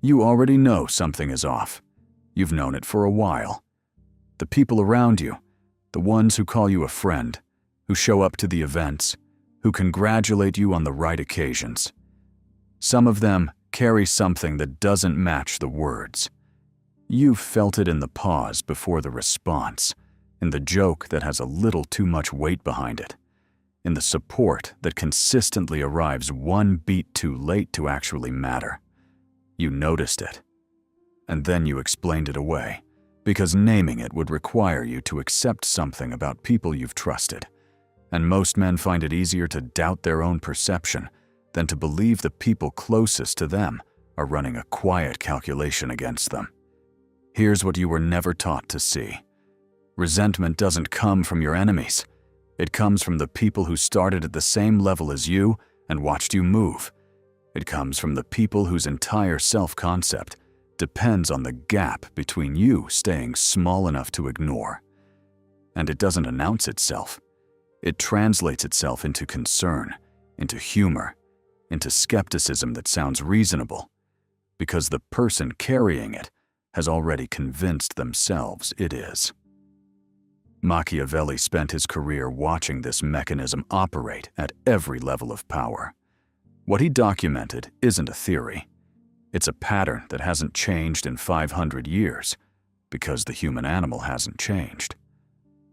You already know something is off. You've known it for a while. The people around you, the ones who call you a friend, who show up to the events, who congratulate you on the right occasions. Some of them carry something that doesn't match the words. You've felt it in the pause before the response, in the joke that has a little too much weight behind it, in the support that consistently arrives one beat too late to actually matter. You noticed it, and then you explained it away, because naming it would require you to accept something about people you've trusted, and most men find it easier to doubt their own perception than to believe the people closest to them are running a quiet calculation against them. Here's what you were never taught to see. Resentment doesn't come from your enemies. It comes from the people who started at the same level as you and watched you move. It comes from the people whose entire self-concept depends on the gap between you staying small enough to ignore. And it doesn't announce itself. It translates itself into concern, into humor, into skepticism that sounds reasonable, because the person carrying it has already convinced themselves it is. Machiavelli spent his career watching this mechanism operate at every level of power. What he documented isn't a theory. It's a pattern that hasn't changed in 500 years, because the human animal hasn't changed.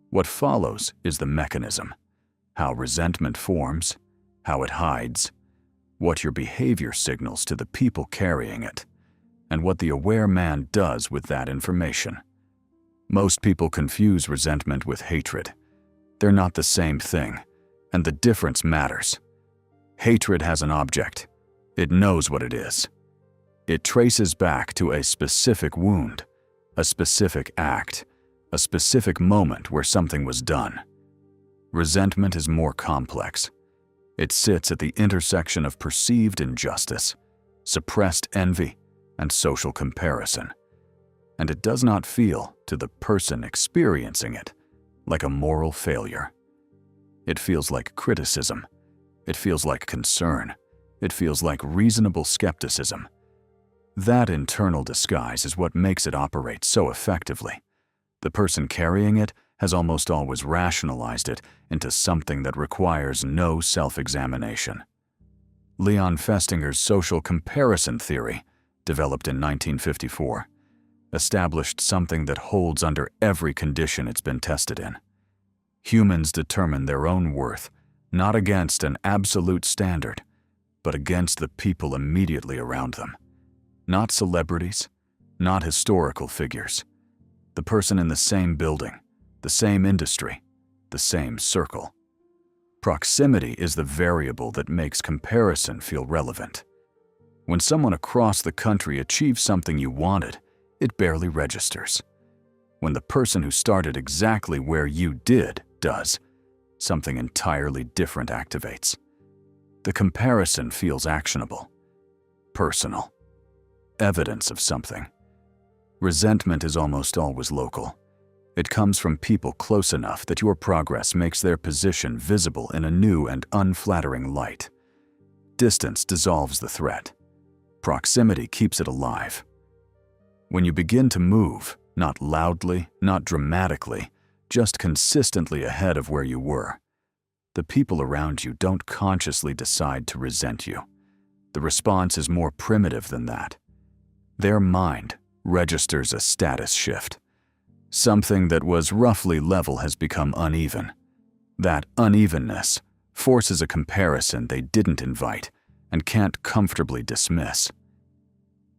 What follows is the mechanism, how resentment forms, how it hides, what your behavior signals to the people carrying it, and what the aware man does with that information. Most people confuse resentment with hatred. They're not the same thing, and the difference matters. Hatred has an object. It knows what it is. It traces back to a specific wound, a specific act, a specific moment where something was done. Resentment is more complex. It sits at the intersection of perceived injustice, suppressed envy, and social comparison. And it does not feel, to the person experiencing it, like a moral failure. It feels like criticism. It feels like concern. It feels like reasonable skepticism. That internal disguise is what makes it operate so effectively. The person carrying it has almost always rationalized it into something that requires no self-examination. Leon Festinger's social comparison theory, developed in 1954, established something that holds under every condition it's been tested in. Humans determine their own worth not against an absolute standard, but against the people immediately around them. Not celebrities, not historical figures. The person in the same building, the same industry, the same circle. Proximity is the variable that makes comparison feel relevant. When someone across the country achieves something you wanted, it barely registers. When the person who started exactly where you did does, something entirely different activates. The comparison feels actionable, personal, evidence of something. Resentment is almost always local. It comes from people close enough that your progress makes their position visible in a new and unflattering light. Distance dissolves the threat. Proximity keeps it alive. When you begin to move, not loudly, not dramatically, just consistently ahead of where you were, the people around you don't consciously decide to resent you. The response is more primitive than that. Their mind registers a status shift. Something that was roughly level has become uneven. That unevenness forces a comparison they didn't invite and can't comfortably dismiss.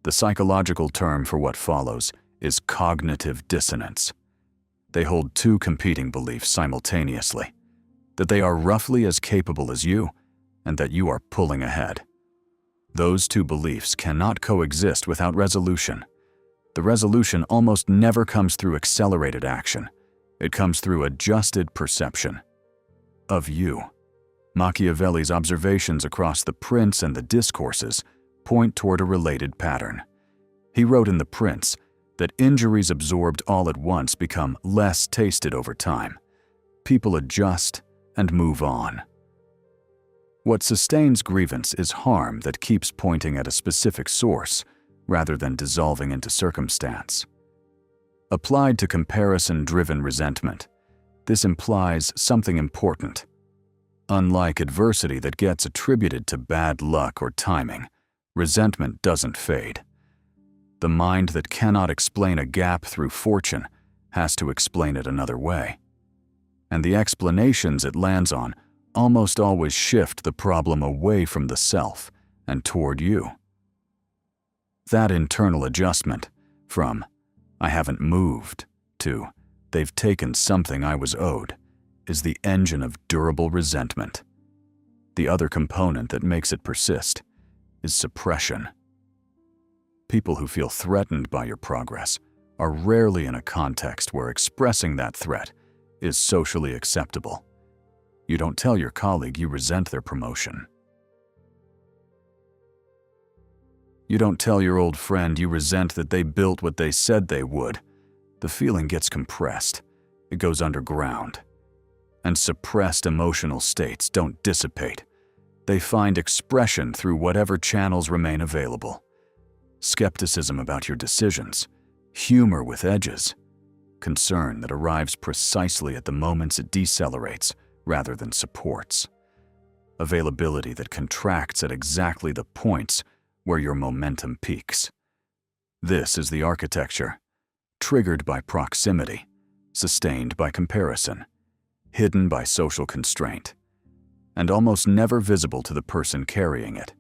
The psychological term for what follows is cognitive dissonance. They hold two competing beliefs simultaneously: that they are roughly as capable as you, and that you are pulling ahead. Those two beliefs cannot coexist without resolution. The resolution almost never comes through accelerated action. It comes through adjusted perception of you. Machiavelli's observations across the Prince and the discourses point toward a related pattern. He wrote in The Prince that injuries absorbed all at once become less tasted over time. People adjust and move on. What sustains grievance is harm that keeps pointing at a specific source, rather than dissolving into circumstance. Applied to comparison-driven resentment, this implies something important. Unlike adversity that gets attributed to bad luck or timing, resentment doesn't fade. The mind that cannot explain a gap through fortune has to explain it another way. And the explanations it lands on almost always shift the problem away from the self and toward you. That internal adjustment from, "I haven't moved," to, "They've taken something I was owed," is the engine of durable resentment. The other component that makes it persist is suppression. People who feel threatened by your progress are rarely in a context where expressing that threat is socially acceptable. You don't tell your colleague you resent their promotion. You don't tell your old friend you resent that they built what they said they would. The feeling gets compressed. It goes underground. And suppressed emotional states don't dissipate. They find expression through whatever channels remain available. Skepticism about your decisions, humor with edges, concern that arrives precisely at the moments it decelerates rather than supports, availability that contracts at exactly the points where your momentum peaks. This is the architecture, triggered by proximity, sustained by comparison, hidden by social constraint, and almost never visible to the person carrying it,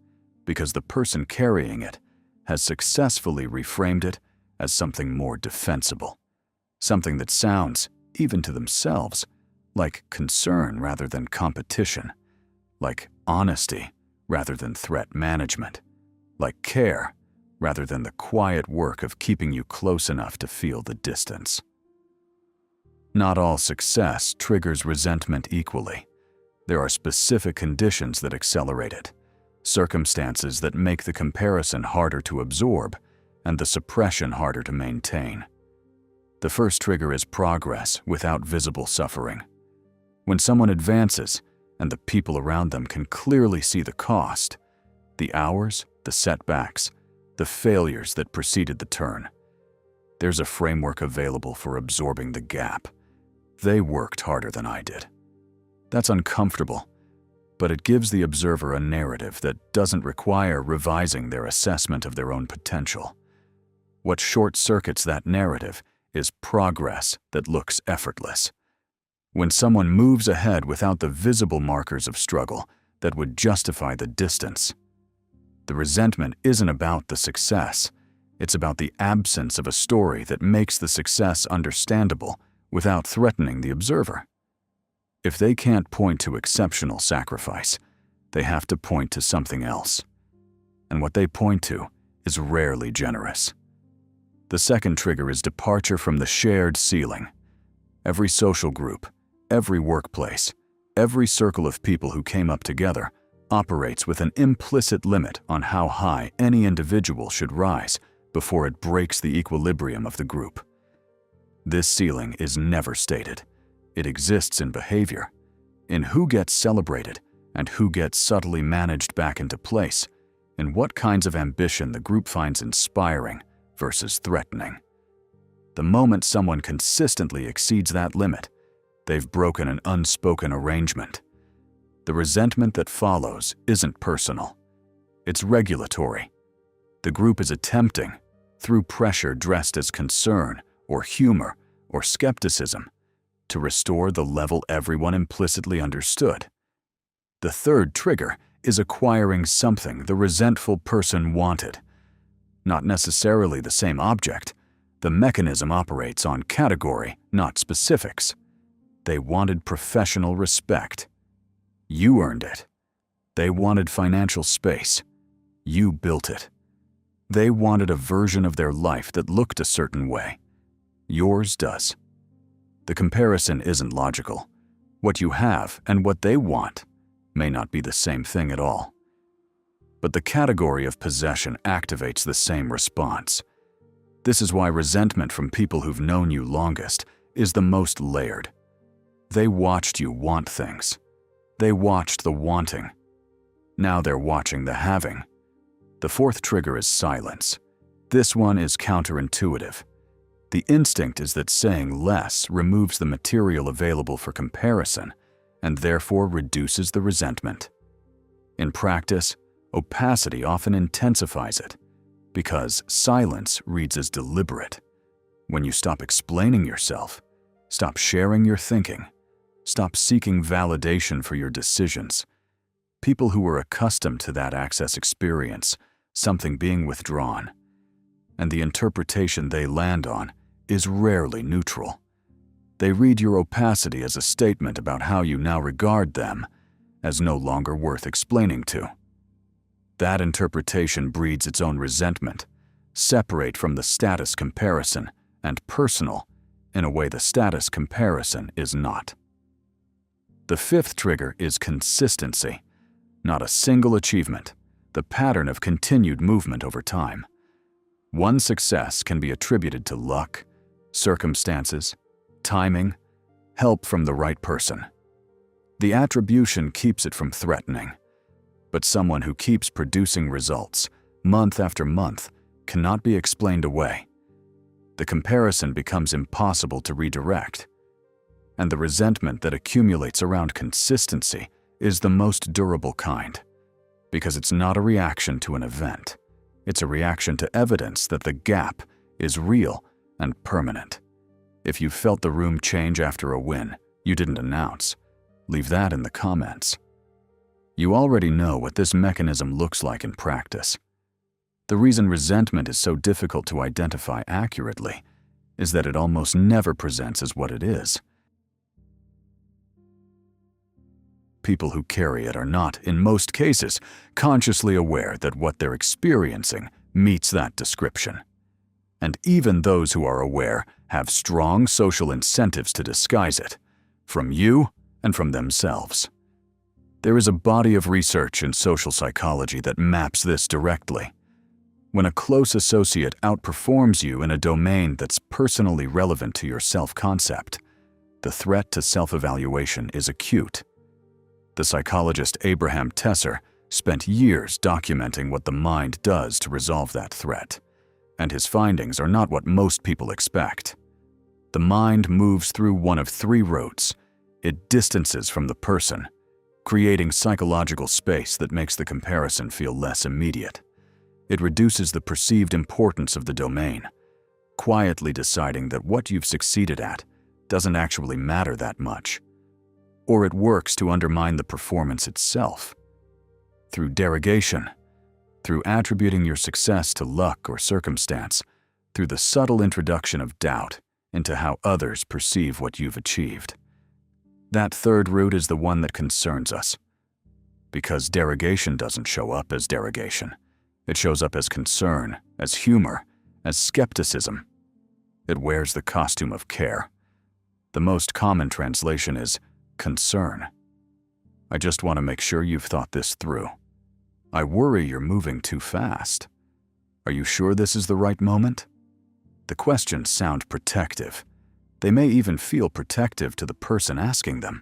because the person carrying it has successfully reframed it as something more defensible, something that sounds, even to themselves, like concern rather than competition, like honesty rather than threat management, like care rather than the quiet work of keeping you close enough to feel the distance. Not all success triggers resentment equally. There are specific conditions that accelerate it, circumstances that make the comparison harder to absorb and the suppression harder to maintain. The first trigger is progress without visible suffering. When someone advances and the people around them can clearly see the cost, the hours, the setbacks, the failures that preceded the turn, there's a framework available for absorbing the gap. They worked harder than I did. That's uncomfortable, but it gives the observer a narrative that doesn't require revising their assessment of their own potential. What short-circuits that narrative is progress that looks effortless. When someone moves ahead without the visible markers of struggle that would justify the distance, the resentment isn't about the success. It's about the absence of a story that makes the success understandable without threatening the observer. If they can't point to exceptional sacrifice, they have to point to something else. And what they point to is rarely generous. The second trigger is departure from the shared ceiling. Every social group, every workplace, every circle of people who came up together operates with an implicit limit on how high any individual should rise before it breaks the equilibrium of the group. This ceiling is never stated. It exists in behavior, in who gets celebrated and who gets subtly managed back into place, in what kinds of ambition the group finds inspiring versus threatening. The moment someone consistently exceeds that limit, they've broken an unspoken arrangement. The resentment that follows isn't personal. It's regulatory. The group is attempting, through pressure dressed as concern or humor or skepticism, to restore the level everyone implicitly understood. The third trigger is acquiring something the resentful person wanted. Not necessarily the same object. The mechanism operates on category, not specifics. They wanted professional respect. You earned it. They wanted financial space. You built it. They wanted a version of their life that looked a certain way. Yours does. The comparison isn't logical. What you have and what they want may not be the same thing at all. But the category of possession activates the same response. This is why resentment from people who've known you longest is the most layered. They watched you want things. They watched the wanting. Now they're watching the having. The fourth trigger is silence. This one is counterintuitive. The instinct is that saying less removes the material available for comparison and therefore reduces the resentment. In practice, opacity often intensifies it because silence reads as deliberate. When you stop explaining yourself, stop sharing your thinking, stop seeking validation for your decisions, people who are accustomed to that access experience something being withdrawn, and the interpretation they land on is rarely neutral. They read your opacity as a statement about how you now regard them as no longer worth explaining to. That interpretation breeds its own resentment, separate from the status comparison, and personal in a way the status comparison is not. The fifth trigger is consistency, not a single achievement, the pattern of continued movement over time. One success can be attributed to luck, circumstances, timing, help from the right person. The attribution keeps it from threatening, but someone who keeps producing results month after month cannot be explained away. The comparison becomes impossible to redirect, and the resentment that accumulates around consistency is the most durable kind, because it's not a reaction to an event. It's a reaction to evidence that the gap is real and permanent. If you felt the room change after a win you didn't announce, leave that in the comments. You already know what this mechanism looks like in practice. The reason resentment is so difficult to identify accurately is that it almost never presents as what it is. People who carry it are not, in most cases, consciously aware that what they're experiencing meets that description. And even those who are aware have strong social incentives to disguise it, from you and from themselves. There is a body of research in social psychology that maps this directly. When a close associate outperforms you in a domain that's personally relevant to your self-concept, the threat to self-evaluation is acute. The psychologist Abraham Tesser spent years documenting what the mind does to resolve that threat, and his findings are not what most people expect. The mind moves through one of three routes. It distances from the person, creating psychological space that makes the comparison feel less immediate. It reduces the perceived importance of the domain, quietly deciding that what you've succeeded at doesn't actually matter that much. Or it works to undermine the performance itself. Through derogation, through attributing your success to luck or circumstance, through the subtle introduction of doubt into how others perceive what you've achieved. That third route is the one that concerns us, because derogation doesn't show up as derogation. It shows up as concern, as humor, as skepticism. It wears the costume of care. The most common translation is concern. I just want to make sure you've thought this through. I worry you're moving too fast. Are you sure this is the right moment? The questions sound protective. They may even feel protective to the person asking them.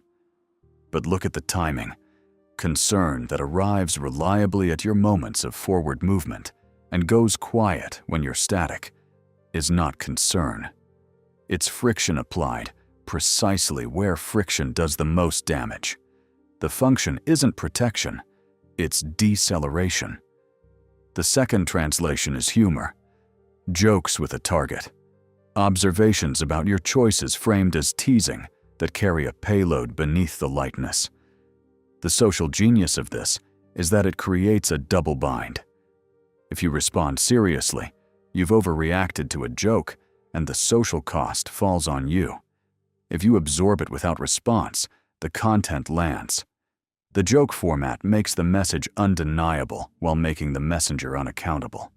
But look at the timing. Concern that arrives reliably at your moments of forward movement and goes quiet when you're static is not concern. It's friction applied precisely where friction does the most damage. The function isn't protection, it's deceleration. The second translation is humor. Jokes with a target. Observations about your choices framed as teasing that carry a payload beneath the lightness. The social genius of this is that it creates a double bind. If you respond seriously, you've overreacted to a joke, and the social cost falls on you. If you absorb it without response, the content lands. The joke format makes the message undeniable while making the messenger unaccountable.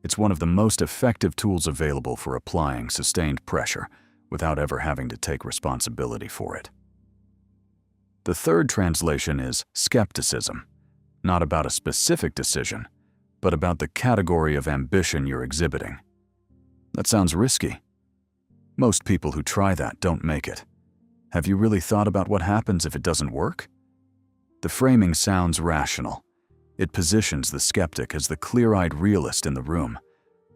It's one of the most effective tools available for applying sustained pressure without ever having to take responsibility for it. The third translation is skepticism, not about a specific decision, but about the category of ambition you're exhibiting. That sounds risky. Most people who try that don't make it. Have you really thought about what happens if it doesn't work? The framing sounds rational. It positions the skeptic as the clear-eyed realist in the room,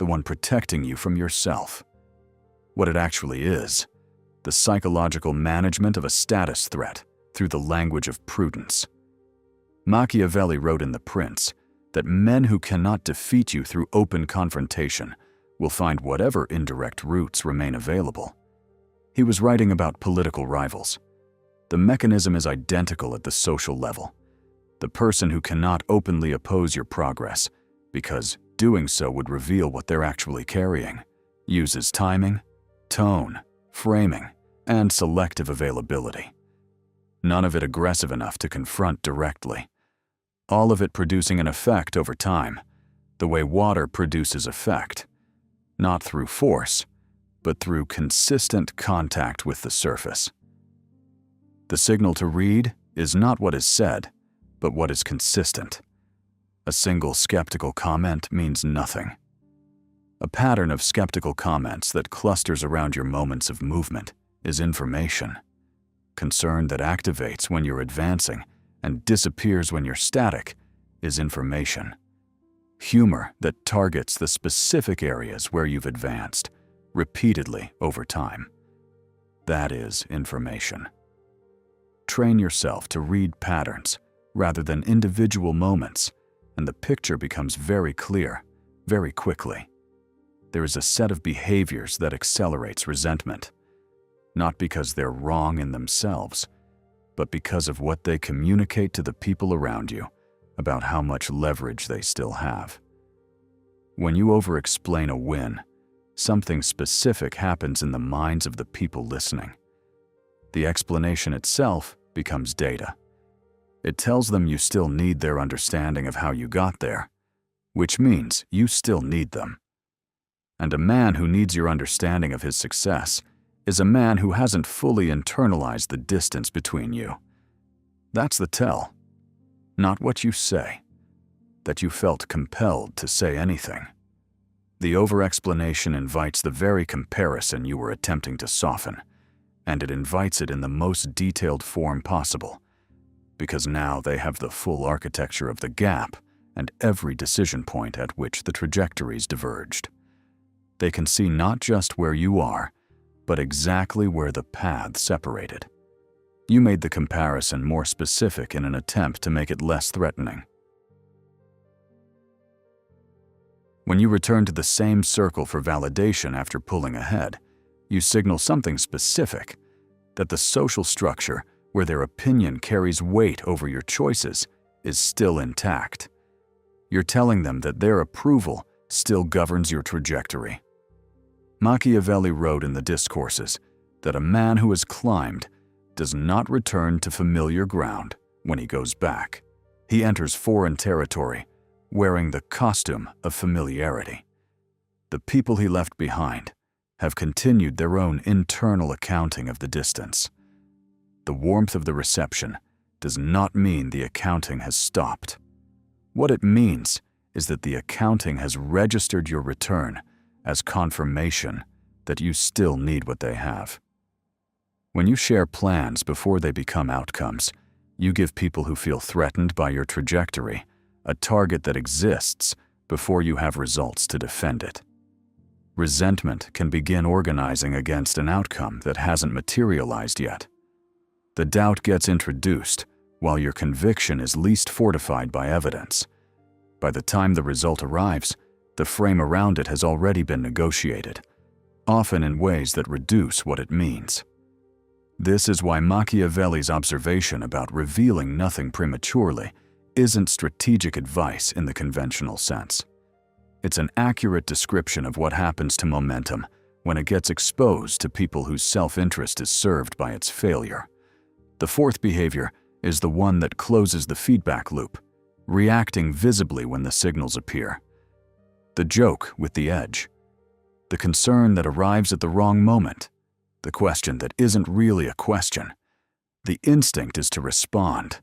the one protecting you from yourself. What it actually is, the psychological management of a status threat through the language of prudence. Machiavelli wrote in The Prince that men who cannot defeat you through open confrontation will find whatever indirect routes remain available. He was writing about political rivals. The mechanism is identical at the social level. The person who cannot openly oppose your progress, because doing so would reveal what they're actually carrying, uses timing, tone, framing, and selective availability. None of it aggressive enough to confront directly. All of it producing an effect over time, the way water produces effect, not through force, but through consistent contact with the surface. The signal to read is not what is said, but what is consistent. A single skeptical comment means nothing. A pattern of skeptical comments that clusters around your moments of movement is information. Concern that activates when you're advancing and disappears when you're static is information. Humor that targets the specific areas where you've advanced repeatedly over time. That is information. Train yourself to read patterns rather than individual moments, and the picture becomes very clear, very quickly. There is a set of behaviors that accelerates resentment, not because they're wrong in themselves, but because of what they communicate to the people around you about how much leverage they still have. When you over-explain a win, something specific happens in the minds of the people listening. The explanation itself becomes data. It tells them you still need their understanding of how you got there, which means you still need them. And a man who needs your understanding of his success is a man who hasn't fully internalized the distance between you. That's the tell. Not what you say, that you felt compelled to say anything. The over-explanation invites the very comparison you were attempting to soften, and it invites it in the most detailed form possible, because now they have the full architecture of the gap and every decision point at which the trajectories diverged. They can see not just where you are, but exactly where the paths separated. You made the comparison more specific in an attempt to make it less threatening. When you return to the same circle for validation after pulling ahead, you signal something specific, that the social structure where their opinion carries weight over your choices is still intact. You're telling them that their approval still governs your trajectory. Machiavelli wrote in the Discourses that a man who has climbed does not return to familiar ground when he goes back. He enters foreign territory wearing the costume of familiarity. The people he left behind have continued their own internal accounting of the distance. The warmth of the reception does not mean the accounting has stopped. What it means is that the accounting has registered your return as confirmation that you still need what they have. When you share plans before they become outcomes, you give people who feel threatened by your trajectory a target that exists before you have results to defend it. Resentment can begin organizing against an outcome that hasn't materialized yet. The doubt gets introduced while your conviction is least fortified by evidence. By the time the result arrives, the frame around it has already been negotiated, often in ways that reduce what it means. This is why Machiavelli's observation about revealing nothing prematurely isn't strategic advice in the conventional sense. It's an accurate description of what happens to momentum when it gets exposed to people whose self-interest is served by its failure. The fourth behavior is the one that closes the feedback loop, reacting visibly when the signals appear. The joke with the edge. The concern that arrives at the wrong moment. The question that isn't really a question. The instinct is to respond,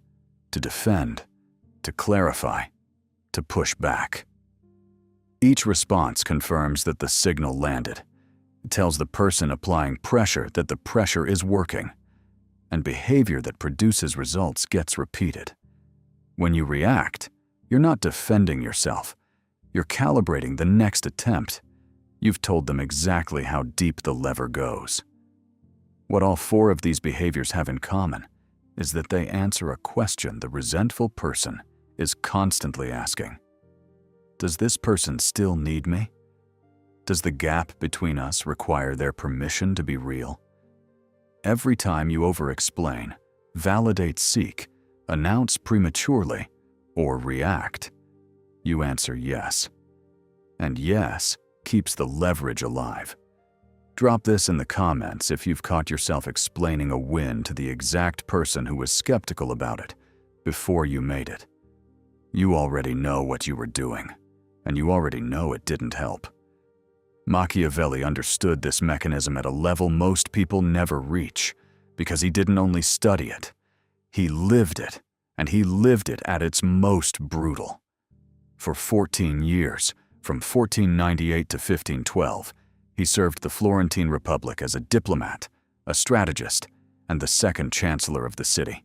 to defend, to clarify, to push back. Each response confirms that the signal landed. It tells the person applying pressure that the pressure is working, and behavior that produces results gets repeated. When you react, you're not defending yourself. You're calibrating the next attempt, You've told them exactly how deep the lever goes. What all 4 of these behaviors have in common is that they answer a question the resentful person is constantly asking. Does this person still need me? Does the gap between us require their permission to be real? Every time you over-explain, validate, seek, announce prematurely, or react, you answer yes. And yes keeps the leverage alive. Drop this in the comments if you've caught yourself explaining a win to the exact person who was skeptical about it before you made it. You already know what you were doing, and you already know it didn't help. Machiavelli understood this mechanism at a level most people never reach because he didn't only study it, he lived it, and he lived it at its most brutal. For 14 years, from 1498 to 1512, he served the Florentine Republic as a diplomat, a strategist, and the second chancellor of the city.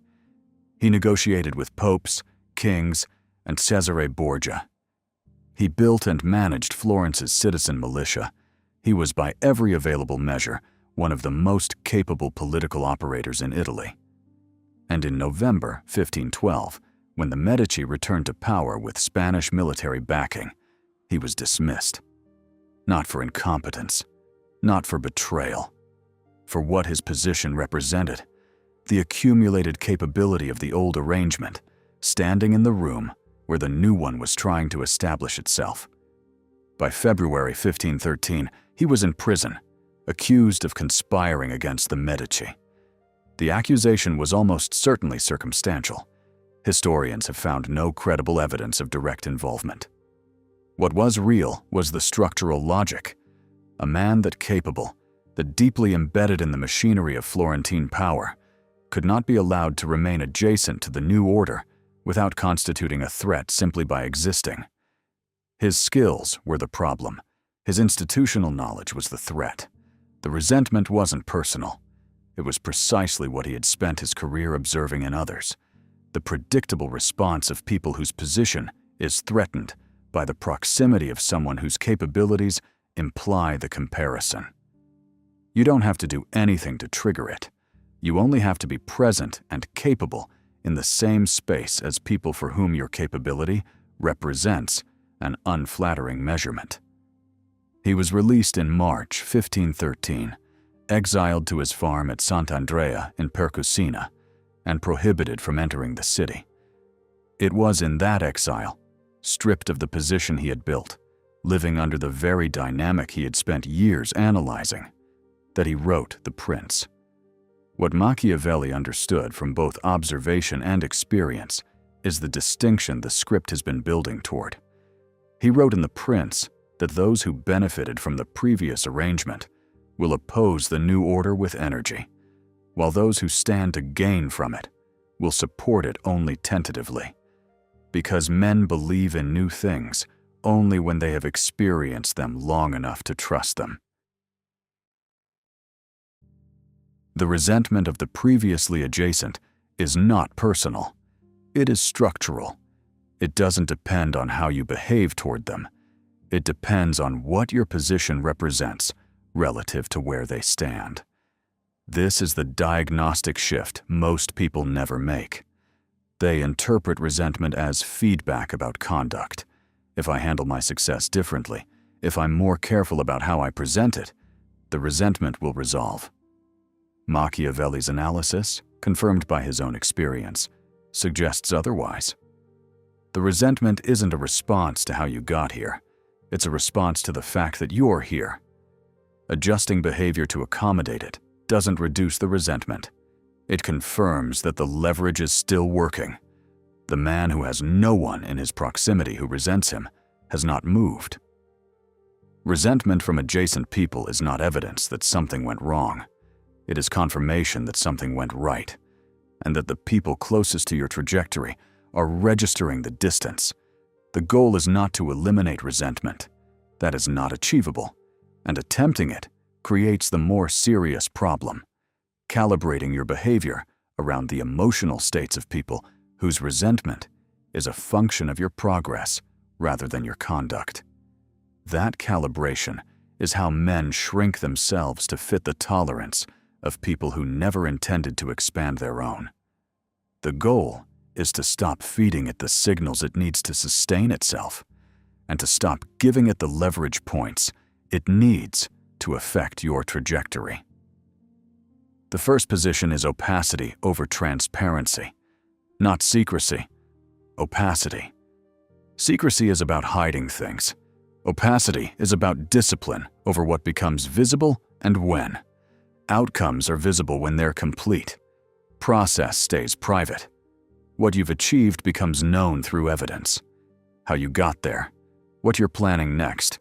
He negotiated with popes, kings, and Cesare Borgia. He built and managed Florence's citizen militia. He was by every available measure one of the most capable political operators in Italy. And in November 1512, when the Medici returned to power with Spanish military backing, he was dismissed. Not for incompetence, not for betrayal, for what his position represented, the accumulated capability of the old arrangement, standing in the room where the new one was trying to establish itself. By February 1513, he was in prison, accused of conspiring against the Medici. The accusation was almost certainly circumstantial. Historians have found no credible evidence of direct involvement. What was real was the structural logic. A man that capable, that deeply embedded in the machinery of Florentine power, could not be allowed to remain adjacent to the new order without constituting a threat simply by existing. His skills were the problem. His institutional knowledge was the threat. The resentment wasn't personal. It was precisely what he had spent his career observing in others. The predictable response of people whose position is threatened by the proximity of someone whose capabilities imply the comparison. You don't have to do anything to trigger it. You only have to be present and capable in the same space as people for whom your capability represents an unflattering measurement. He was released in March 1513, exiled to his farm at Sant'Andrea in Percusina, and prohibited from entering the city. It was in that exile, stripped of the position he had built, living under the very dynamic he had spent years analyzing, that he wrote The Prince. What Machiavelli understood from both observation and experience is the distinction the script has been building toward. He wrote in The Prince that those who benefited from the previous arrangement will oppose the new order with energy, while those who stand to gain from it will support it only tentatively, because men believe in new things only when they have experienced them long enough to trust them. The resentment of the previously adjacent is not personal. It is structural. It doesn't depend on how you behave toward them. It depends on what your position represents relative to where they stand. This is the diagnostic shift most people never make. They interpret resentment as feedback about conduct. If I handle my success differently, if I'm more careful about how I present it, the resentment will resolve. Machiavelli's analysis, confirmed by his own experience, suggests otherwise. The resentment isn't a response to how you got here. It's a response to the fact that you're here. Adjusting behavior to accommodate it doesn't reduce the resentment. It confirms that the leverage is still working. The man who has no one in his proximity who resents him has not moved. Resentment from adjacent people is not evidence that something went wrong. It is confirmation that something went right, and that the people closest to your trajectory are registering the distance. The goal is not to eliminate resentment. That is not achievable, and attempting it creates the more serious problem, calibrating your behavior around the emotional states of people whose resentment is a function of your progress rather than your conduct. That calibration is how men shrink themselves to fit the tolerance of people who never intended to expand their own. The goal is to stop feeding it the signals it needs to sustain itself, and to stop giving it the leverage points it needs to affect your trajectory. The first position is opacity over transparency. Not secrecy, opacity. Secrecy is about hiding things. Opacity is about discipline over what becomes visible and when. Outcomes are visible when they're complete. Process stays private. What you've achieved becomes known through evidence. How you got there, what you're planning next,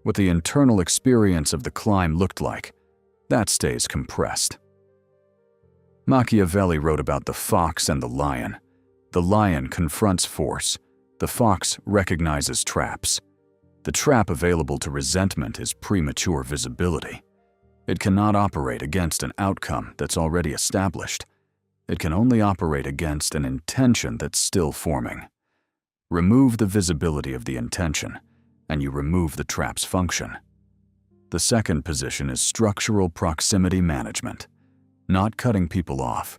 what the internal experience of the climb looked like, that stays compressed. Machiavelli wrote about the fox and the lion. The lion confronts force. The fox recognizes traps. The trap available to resentment is premature visibility. It cannot operate against an outcome that's already established. It can only operate against an intention that's still forming. Remove the visibility of the intention, and you remove the trap's function. The second position is structural proximity management. Not cutting people off.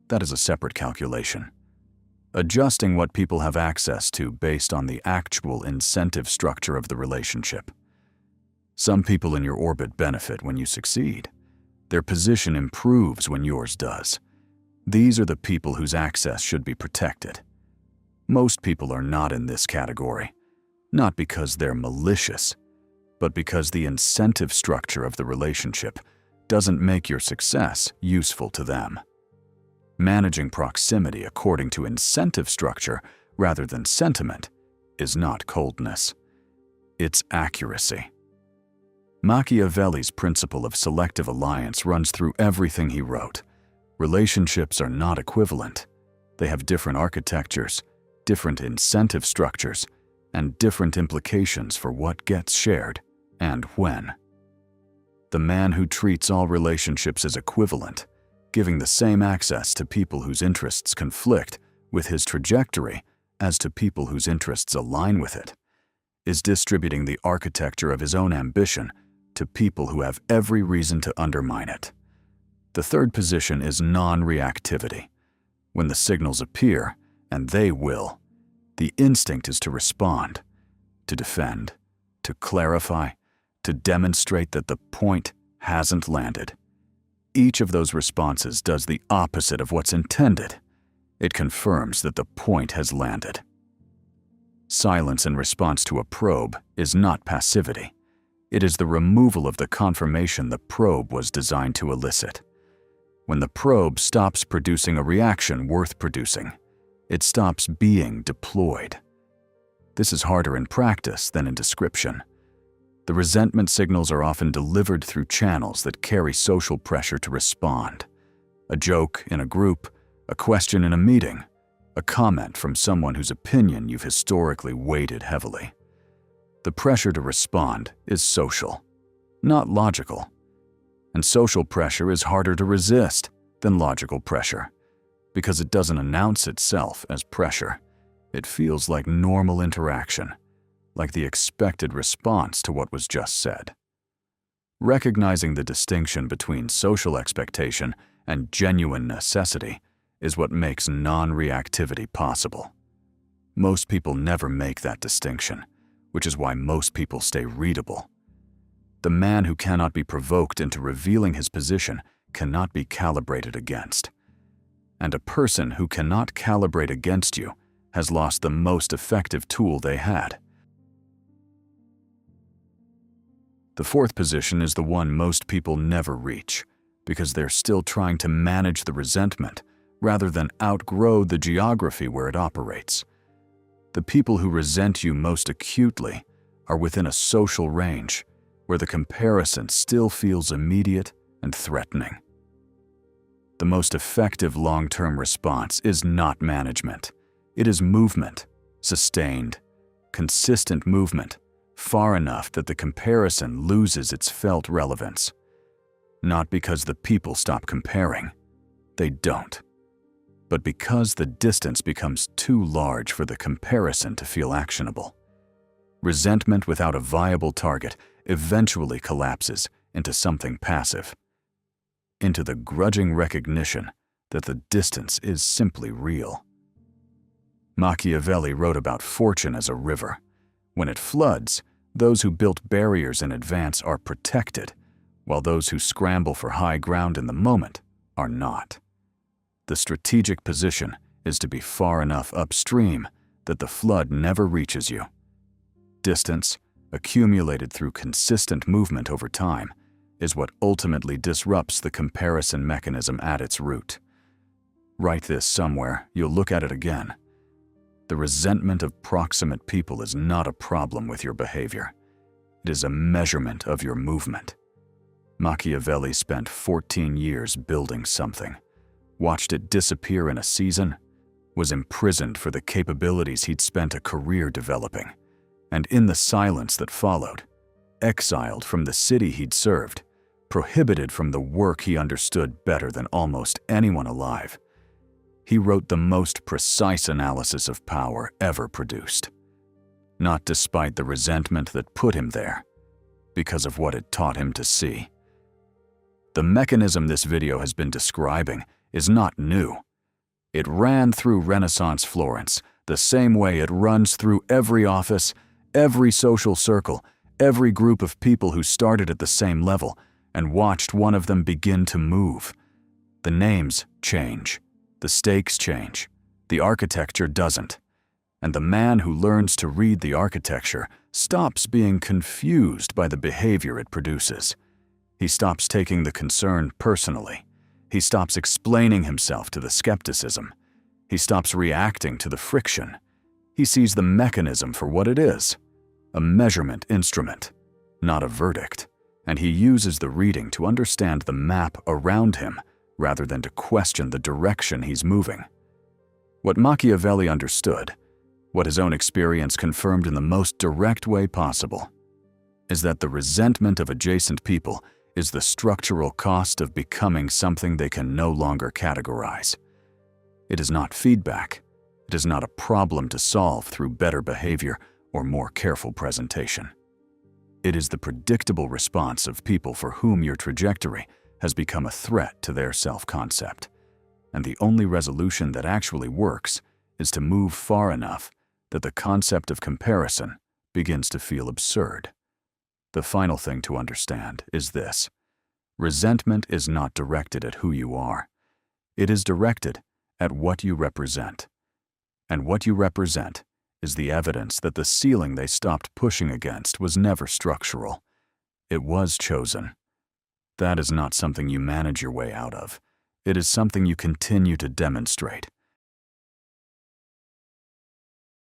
That is a separate calculation. Adjusting what people have access to based on the actual incentive structure of the relationship. Some people in your orbit benefit when you succeed. Their position improves when yours does. These are the people whose access should be protected. Most people are not in this category, not because they're malicious, but because the incentive structure of the relationship doesn't make your success useful to them. Managing proximity according to incentive structure rather than sentiment is not coldness. It's accuracy. Machiavelli's principle of selective alliance runs through everything he wrote. Relationships are not equivalent. They have different architectures, different incentive structures, and different implications for what gets shared and when. The man who treats all relationships as equivalent, giving the same access to people whose interests conflict with his trajectory as to people whose interests align with it, is distributing the architecture of his own ambition to people who have every reason to undermine it. The third position is non-reactivity. When the signals appear, and they will, the instinct is to respond, to defend, to clarify, to demonstrate that the point hasn't landed. Each of those responses does the opposite of what's intended. It confirms that the point has landed. Silence in response to a probe is not passivity. It is the removal of the confirmation the probe was designed to elicit. When the probe stops producing a reaction worth producing, it stops being deployed. This is harder in practice than in description. The resentment signals are often delivered through channels that carry social pressure to respond. A joke in a group, a question in a meeting, a comment from someone whose opinion you've historically weighted heavily. The pressure to respond is social, not logical. And social pressure is harder to resist than logical pressure, because it doesn't announce itself as pressure. It feels like normal interaction, like the expected response to what was just said. Recognizing the distinction between social expectation and genuine necessity is what makes non-reactivity possible. Most people never make that distinction, which is why most people stay readable. The man who cannot be provoked into revealing his position cannot be calibrated against. And a person who cannot calibrate against you has lost the most effective tool they had. The fourth position is the one most people never reach, because they're still trying to manage the resentment rather than outgrow the geography where it operates. The people who resent you most acutely are within a social range where the comparison still feels immediate and threatening. The most effective long-term response is not management. It is movement, sustained, consistent movement, far enough that the comparison loses its felt relevance. Not because the people stop comparing. They don't. But because the distance becomes too large for the comparison to feel actionable. Resentment without a viable target eventually collapses into something passive, into the grudging recognition that the distance is simply real. Machiavelli wrote about fortune as a river. When it floods, those who built barriers in advance are protected, while those who scramble for high ground in the moment are not. The strategic position is to be far enough upstream that the flood never reaches you. Distance, accumulated through consistent movement over time, is what ultimately disrupts the comparison mechanism at its root. Write this somewhere, you'll look at it again. The resentment of proximate people is not a problem with your behavior. It is a measurement of your movement. Machiavelli spent 14 years building something, watched it disappear in a season, was imprisoned for the capabilities he'd spent a career developing, and in the silence that followed, exiled from the city he'd served, prohibited from the work he understood better than almost anyone alive. He wrote the most precise analysis of power ever produced. Not despite the resentment that put him there, because of what it taught him to see. The mechanism this video has been describing is not new. It ran through Renaissance Florence the same way it runs through every office, every social circle, every group of people who started at the same level and watched one of them begin to move. The names change, the stakes change, the architecture doesn't. And the man who learns to read the architecture stops being confused by the behavior it produces. He stops taking the concern personally. He stops explaining himself to the skepticism. He stops reacting to the friction. He sees the mechanism for what it is, a measurement instrument, not a verdict, and he uses the reading to understand the map around him rather than to question the direction he's moving. What Machiavelli understood, what his own experience confirmed in the most direct way possible, is that the resentment of adjacent people is the structural cost of becoming something they can no longer categorize. It is not feedback. It is not a problem to solve through better behavior or more careful presentation. It is the predictable response of people for whom your trajectory has become a threat to their self-concept. And the only resolution that actually works is to move far enough that the concept of comparison begins to feel absurd. The final thing to understand is this: resentment is not directed at who you are. It is directed at what you represent. And what you represent is the evidence that the ceiling they stopped pushing against was never structural. It was chosen. That is not something you manage your way out of. It is something you continue to demonstrate,